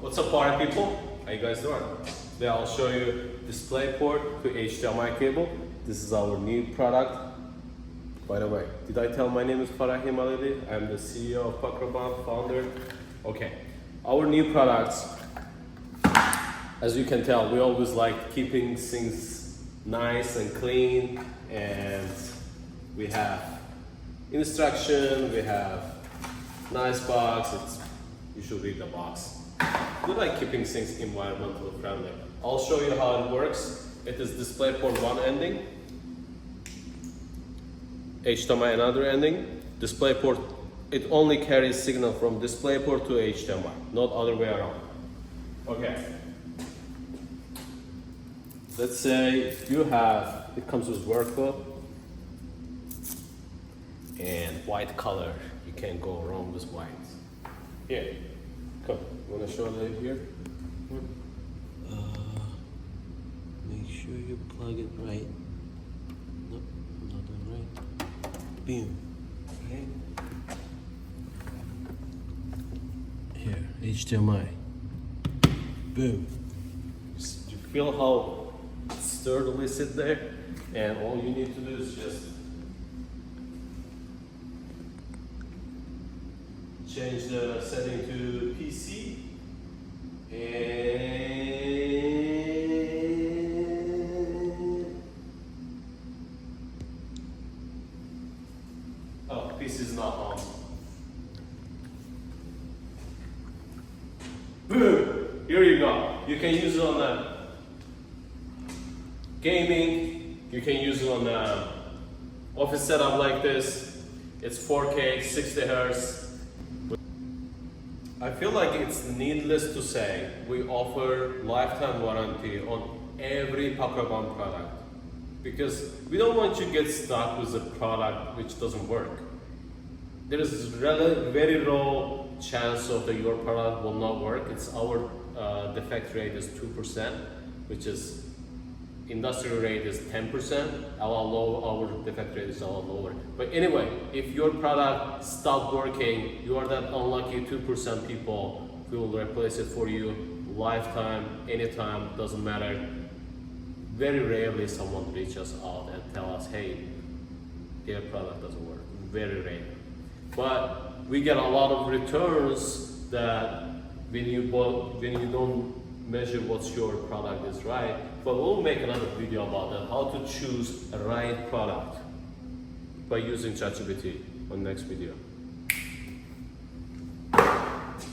What's up, party people? How you guys doing? Today I'll show you DisplayPort to HDMI cable. This is our new product. By the way, did I tell my name is Farahim Alili? I'm the CEO of Pacroban, founder. Okay, our new products. As you can tell, we always like keeping things nice and clean, and we have instruction, we have nice box. You should read the box. We like keeping things environmentally friendly. I'll show you how it works. It is DisplayPort one ending, HDMI another ending. DisplayPort, it only carries signal from DisplayPort to HDMI, not other way around. Okay. Let's say you have, it comes with workflow and white color. You can't go wrong with white. Here, come. You wanna show it here? Make sure you plug it right. Nope, not done right. Boom. Okay. Here, HDMI. Boom. You feel how sturdily sit there? And all you need to do is just change the setting to PC and oh, PC is not on. Boom! Here you go. You can use it on the gaming. You can use it on the office setup like this. It's 4K, 60 Hz. I feel like it's needless to say we offer lifetime warranty on every Pacroban product, because we don't want you to get stuck with a product which doesn't work. There is very low chance of that your product will not work. It's our defect rate is 2%, which is industrial rate is 10%. Our defect rate is a lot lower. But anyway, if your product stopped working, you are that unlucky 2% people who will replace it for you lifetime, anytime, doesn't matter. Very rarely someone reaches out and tell us, hey, their product doesn't work. Very rare. But we get a lot of returns that when you don't measure what your product is right. But we'll make another video about that, how to choose a right product by using ChatGPT on next video.